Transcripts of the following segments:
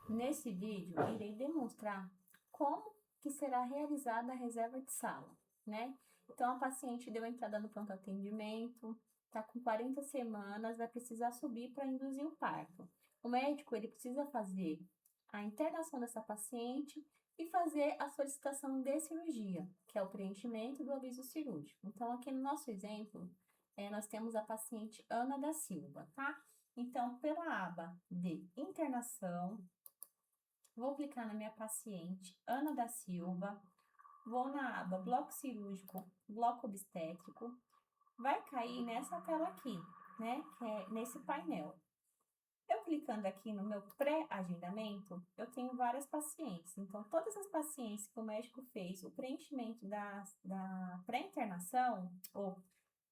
Nesse vídeo, irei demonstrar como que será realizada a reserva de sala, né? Então, a paciente deu entrada no pronto atendimento, tá com 40 semanas, vai precisar subir para induzir o parto. O médico, ele precisa fazer a internação dessa paciente e fazer a solicitação de cirurgia, que é o preenchimento do aviso cirúrgico. Então, aqui no nosso exemplo, nós temos a paciente Ana da Silva, tá? Então, pela aba de internação, vou clicar na minha paciente Ana da Silva, vou na aba bloco cirúrgico, bloco obstétrico, vai cair nessa tela aqui, né, que é nesse painel. Eu clicando aqui no meu pré-agendamento, eu tenho várias pacientes. Então, todas as pacientes que o médico fez o preenchimento da pré-internação, ou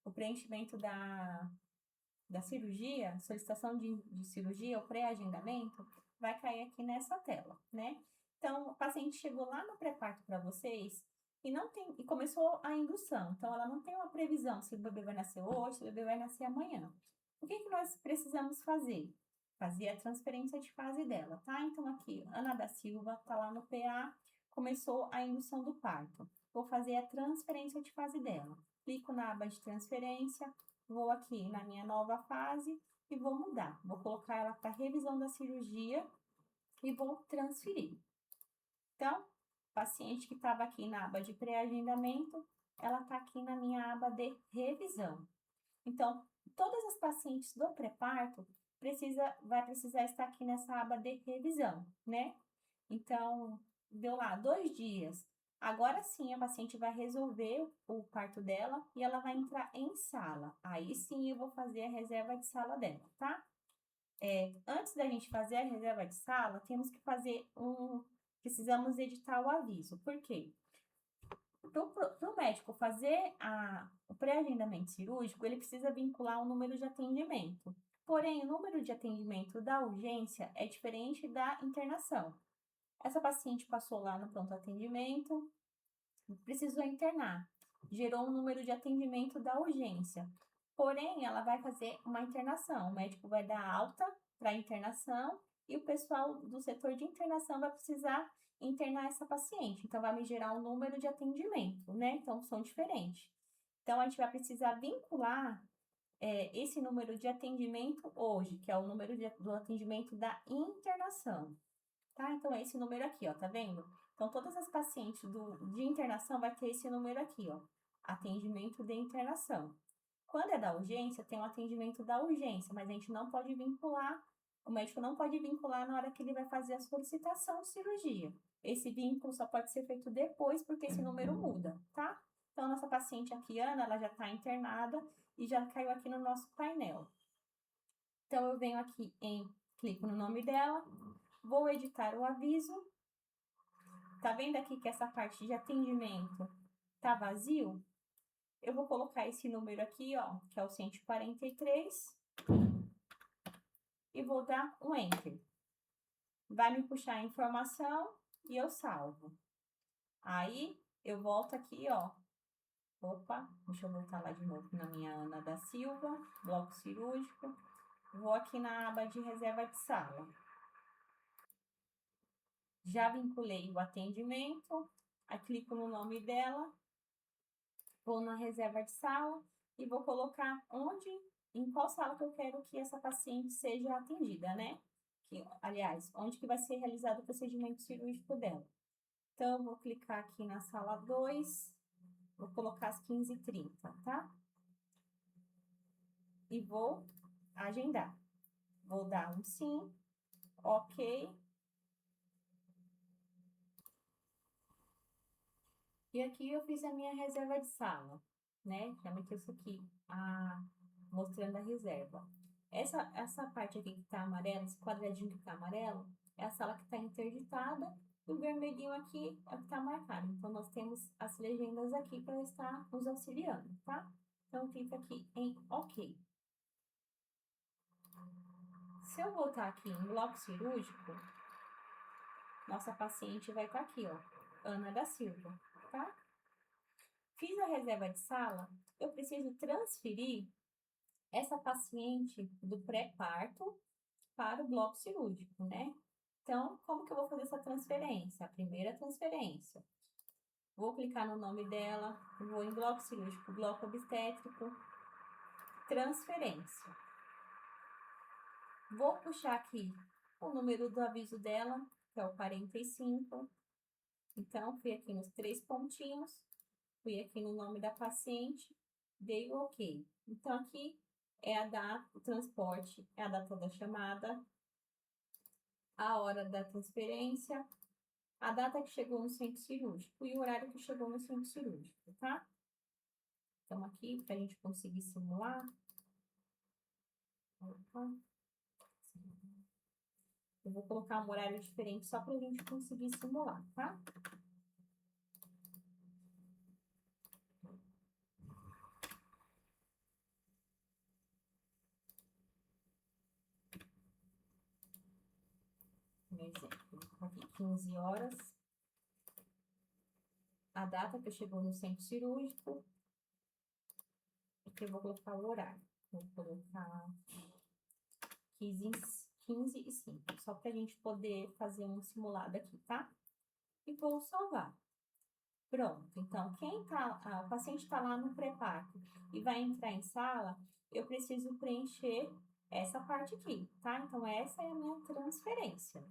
o preenchimento da cirurgia, solicitação de cirurgia ou pré-agendamento, vai cair aqui nessa tela, né? Então, o paciente chegou lá no pré-parto para vocês e não tem, e começou a indução. Então, ela não tem uma previsão se o bebê vai nascer hoje, se o bebê vai nascer amanhã. O que que nós precisamos fazer? Fazer a transferência de fase dela, tá? Então, aqui, Ana da Silva, tá lá no PA, começou a indução do parto. Vou fazer a transferência de fase dela. Clico na aba de transferência, vou aqui na minha nova fase e vou mudar. Vou colocar ela para revisão da cirurgia e vou transferir. Então, paciente que estava aqui na aba de pré-agendamento, ela está aqui na minha aba de revisão. Então, todas as pacientes do pré-parto vai precisar estar aqui nessa aba de revisão, né? Então, deu lá 2 dias. Agora sim, a paciente vai resolver o parto dela e ela vai entrar em sala. Aí sim, eu vou fazer a reserva de sala dela, tá? Antes da gente fazer a reserva de sala, temos que fazer precisamos editar o aviso. Por quê? Para o médico fazer o pré-agendamento cirúrgico, ele precisa vincular o número de atendimento. Porém, o número de atendimento da urgência é diferente da internação. Essa paciente passou lá no pronto atendimento, precisou internar, gerou um número de atendimento da urgência. Porém, ela vai fazer uma internação. O médico vai dar alta para a internação e o pessoal do setor de internação vai precisar internar essa paciente. Então, vai me gerar um número de atendimento, né? Então, são diferentes. Então, a gente vai precisar vincular esse número de atendimento hoje, que é o número do atendimento da internação. Tá? Então, é esse número aqui, ó, tá vendo? Então, todas as pacientes de internação vai ter esse número aqui, ó, atendimento de internação. Quando é da urgência, tem o atendimento da urgência, mas a gente não pode vincular, o médico não pode vincular na hora que ele vai fazer a solicitação de cirurgia. Esse vínculo só pode ser feito depois, porque esse número muda, tá? Então, nossa paciente aqui, Ana, ela já tá internada e já caiu aqui no nosso painel. Então, eu venho aqui clico no nome dela, vou editar o aviso. Tá vendo aqui que essa parte de atendimento tá vazio? Eu vou colocar esse número aqui, ó, que é o 143, e vou dar um Enter. Vai me puxar a informação e eu salvo. Aí, eu volto aqui, ó. Opa, deixa eu voltar lá de novo na minha Ana da Silva, bloco cirúrgico. Vou aqui na aba de reserva de sala. Já vinculei o atendimento, aí clico no nome dela, vou na reserva de sala e vou colocar em qual sala que eu quero que essa paciente seja atendida, né? Aliás, onde que vai ser realizado o procedimento cirúrgico dela. Então, eu vou clicar aqui na sala 2, vou colocar às 15h30, tá? E vou agendar. Vou dar um sim, ok. E aqui eu fiz a minha reserva de sala, né? Já meti isso aqui, mostrando a reserva. Essa parte aqui que tá amarelo, esse quadradinho que tá amarelo, é a sala que tá interditada. E o vermelhinho aqui é o que tá marcado. Então, nós temos as legendas aqui para estar nos auxiliando, tá? Então, clica aqui em OK. Se eu voltar aqui em bloco cirúrgico, nossa paciente vai estar aqui, ó, Ana da Silva, tá? Fiz a reserva de sala, eu preciso transferir essa paciente do pré-parto para o bloco cirúrgico, né? Então, como que eu vou fazer essa transferência? A primeira transferência. Vou clicar no nome dela, vou em bloco cirúrgico, bloco obstétrico, transferência. Vou puxar aqui o número do aviso dela, que é o 45. Então, fui aqui nos 3 pontinhos, fui aqui no nome da paciente, dei o OK. Então, aqui é a data, o transporte, é a data da chamada, a hora da transferência, a data que chegou no centro cirúrgico e o horário que chegou no centro cirúrgico, tá? Então, aqui, para a gente conseguir simular. Opa. Eu vou colocar um horário diferente só para a gente conseguir simular, tá? Um exemplo, vou colocar aqui 15 horas. A data que chegou no centro cirúrgico. Aqui eu vou colocar o horário. Vou colocar 15 e 5, só para a gente poder fazer um simulado aqui, tá? E vou salvar. Pronto, então, o paciente tá lá no pré-parto e vai entrar em sala, eu preciso preencher essa parte aqui, tá? Então, essa é a minha transferência.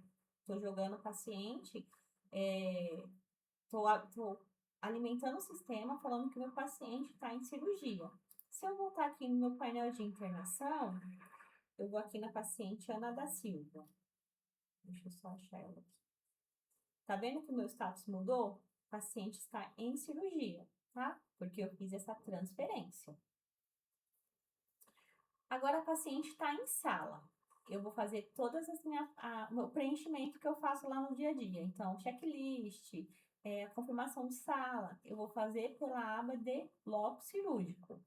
Tô jogando o paciente, tô alimentando o sistema falando que o meu paciente tá em cirurgia. Se eu voltar aqui no meu painel de internação, eu vou aqui na paciente Ana da Silva. Deixa eu só achar ela aqui. Tá vendo que o meu status mudou? O paciente está em cirurgia, tá? Porque eu fiz essa transferência. Agora, a paciente está em sala. Eu vou fazer todas as o preenchimento que eu faço lá no dia a dia. Então, checklist, a confirmação de sala, eu vou fazer pela aba de bloco cirúrgico.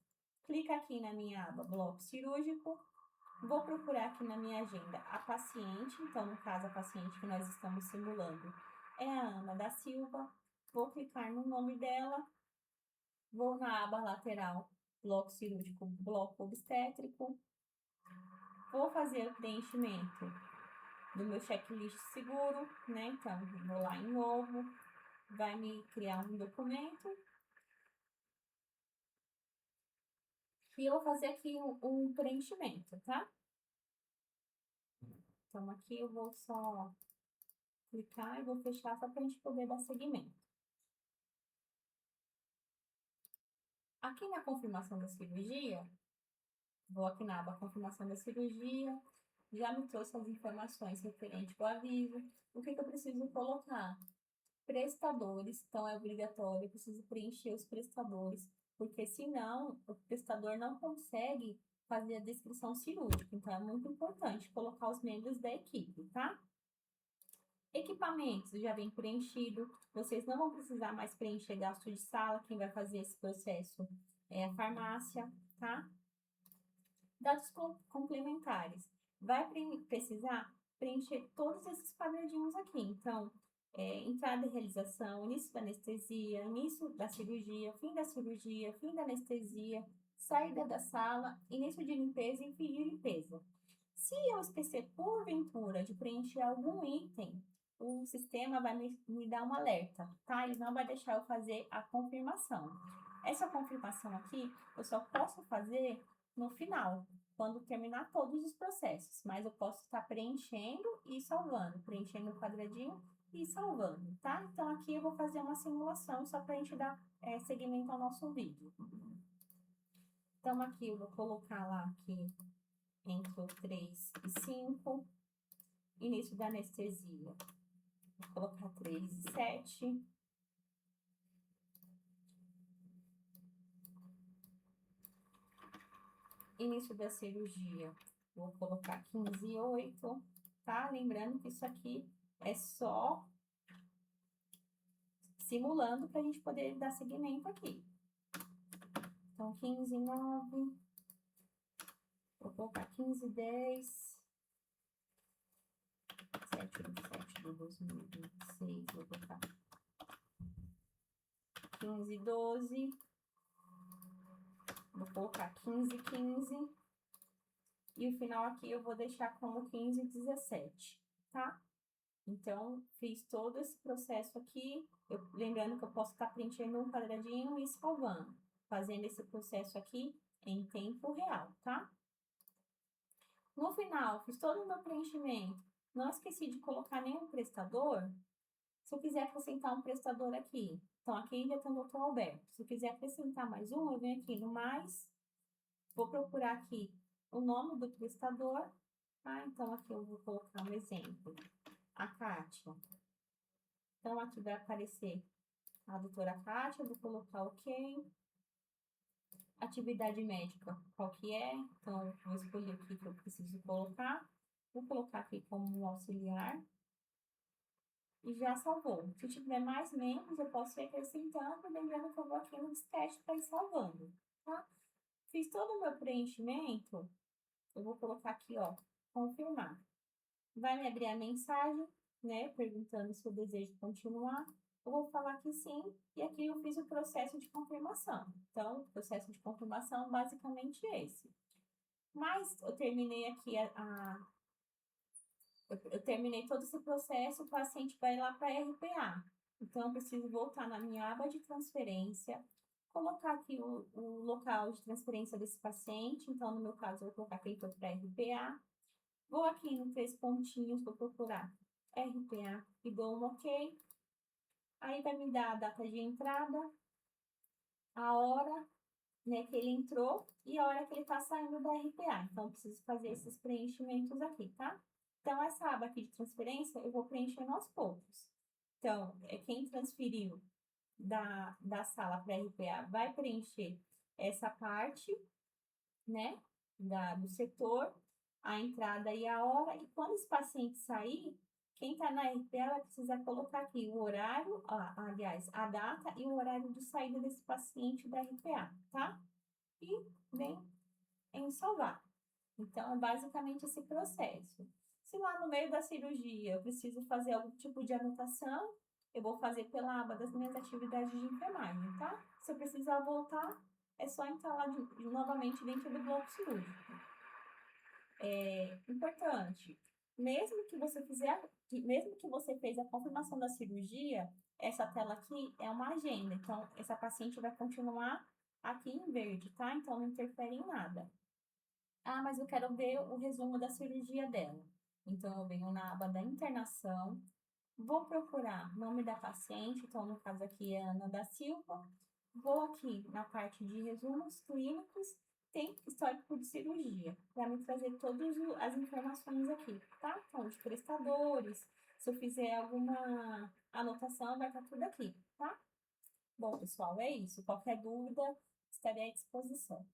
Clica aqui na minha aba bloco cirúrgico. Vou procurar aqui na minha agenda a paciente, então, no caso, a paciente que nós estamos simulando é a Ana da Silva. Vou clicar no nome dela, vou na aba lateral, bloco cirúrgico, bloco obstétrico. Vou fazer o preenchimento do meu checklist seguro, né? Então, vou lá em novo, vai me criar um documento. E eu vou fazer aqui um preenchimento, tá? Então, aqui eu vou só clicar e vou fechar só para a gente poder dar seguimento. Aqui na confirmação da cirurgia, vou aqui na aba confirmação da cirurgia, já me trouxe as informações referentes ao aviso. O que eu preciso colocar? Prestadores, então é obrigatório, eu preciso preencher os prestadores, porque senão o prestador não consegue fazer a descrição cirúrgica. Então é muito importante colocar os membros da equipe, tá? Equipamentos já vem preenchido, vocês não vão precisar mais preencher gasto de sala, quem vai fazer esse processo é a farmácia, tá? Dados complementares, vai precisar preencher todos esses quadradinhos aqui, então, entrada e realização, início da anestesia, início da cirurgia, fim da anestesia, saída da sala, início de limpeza e fim de limpeza. Se eu esquecer, porventura, de preencher algum item, o sistema vai me dar um alerta, tá? Ele não vai deixar eu fazer a confirmação. Essa confirmação aqui, eu só posso fazer no final, quando terminar todos os processos, mas eu posso estar preenchendo e salvando, preenchendo o quadradinho e salvando, tá? Então, aqui eu vou fazer uma simulação só para a gente dar seguimento ao nosso vídeo. Então, aqui eu vou colocar lá que entre o 3 e 5, início da anestesia, vou colocar 3 e 7. Início da cirurgia, vou colocar 15 e 8, tá? Lembrando que isso aqui é só simulando para a gente poder dar seguimento aqui. Então, 15 e 9, vou colocar 15 e 10, 7 de 2026, vou colocar 15 e 12, vou colocar 15 e 15, e o final aqui eu vou deixar como 15 e 17, tá? Então, fiz todo esse processo aqui, lembrando que eu posso estar preenchendo um quadradinho e salvando, fazendo esse processo aqui em tempo real, tá? No final, fiz todo o meu preenchimento, não esqueci de colocar nenhum prestador. Se eu quiser acrescentar um prestador aqui, então aqui já tem o Dr. Alberto. Se eu quiser acrescentar mais um, eu venho aqui no mais, vou procurar aqui o nome do prestador. Então aqui eu vou colocar um exemplo, a Kátia. Então aqui vai aparecer a doutora Kátia, eu vou colocar OK. Atividade médica, qual que é? Então, vou escolher o que eu preciso colocar. Vou colocar aqui como um auxiliar. E já salvou. Se tiver mais membros, eu posso ir acrescentando, lembrando que eu vou aqui no disquete para ir salvando, tá? Fiz todo o meu preenchimento, eu vou colocar aqui, ó, confirmar. Vai me abrir a mensagem, né, perguntando se eu desejo continuar. Eu vou falar que sim, e aqui eu fiz o processo de confirmação. Então, o processo de confirmação basicamente esse. Mas eu terminei aqui eu terminei todo esse processo, o paciente vai lá para a RPA. Então, eu preciso voltar na minha aba de transferência, colocar aqui o local de transferência desse paciente. Então, no meu caso, eu vou colocar que ele foi para a RPA. Vou aqui no 3 pontinhos, vou procurar RPA e dou um OK. Aí vai me dar a data de entrada, a hora, né, que ele entrou e a hora que ele está saindo da RPA. Então, eu preciso fazer esses preenchimentos aqui, tá? Então, essa aba aqui de transferência, eu vou preenchendo aos poucos. Então, quem transferiu da sala para RPA vai preencher essa parte, né, do setor, a entrada e a hora. E quando esse paciente sair, quem está na RPA vai precisar colocar aqui o horário, aliás, a data e o horário de saída desse paciente da RPA, tá? E vem em salvar. Então, é basicamente esse processo. Se lá no meio da cirurgia eu preciso fazer algum tipo de anotação, eu vou fazer pela aba das minhas atividades de enfermagem, tá? Se eu precisar voltar, é só entrar lá novamente dentro do bloco cirúrgico. É importante, mesmo que você fez a confirmação da cirurgia, essa tela aqui é uma agenda. Então, essa paciente vai continuar aqui em verde, tá? Então, não interfere em nada. Mas eu quero ver o resumo da cirurgia dela. Então, eu venho na aba da internação, vou procurar nome da paciente, então, no caso aqui é Ana da Silva. Vou aqui na parte de resumos clínicos, tem histórico de cirurgia, para me trazer todas as informações aqui, tá? Então, de prestadores, se eu fizer alguma anotação, vai estar tudo aqui, tá? Bom, pessoal, é isso. Qualquer dúvida, estarei à disposição.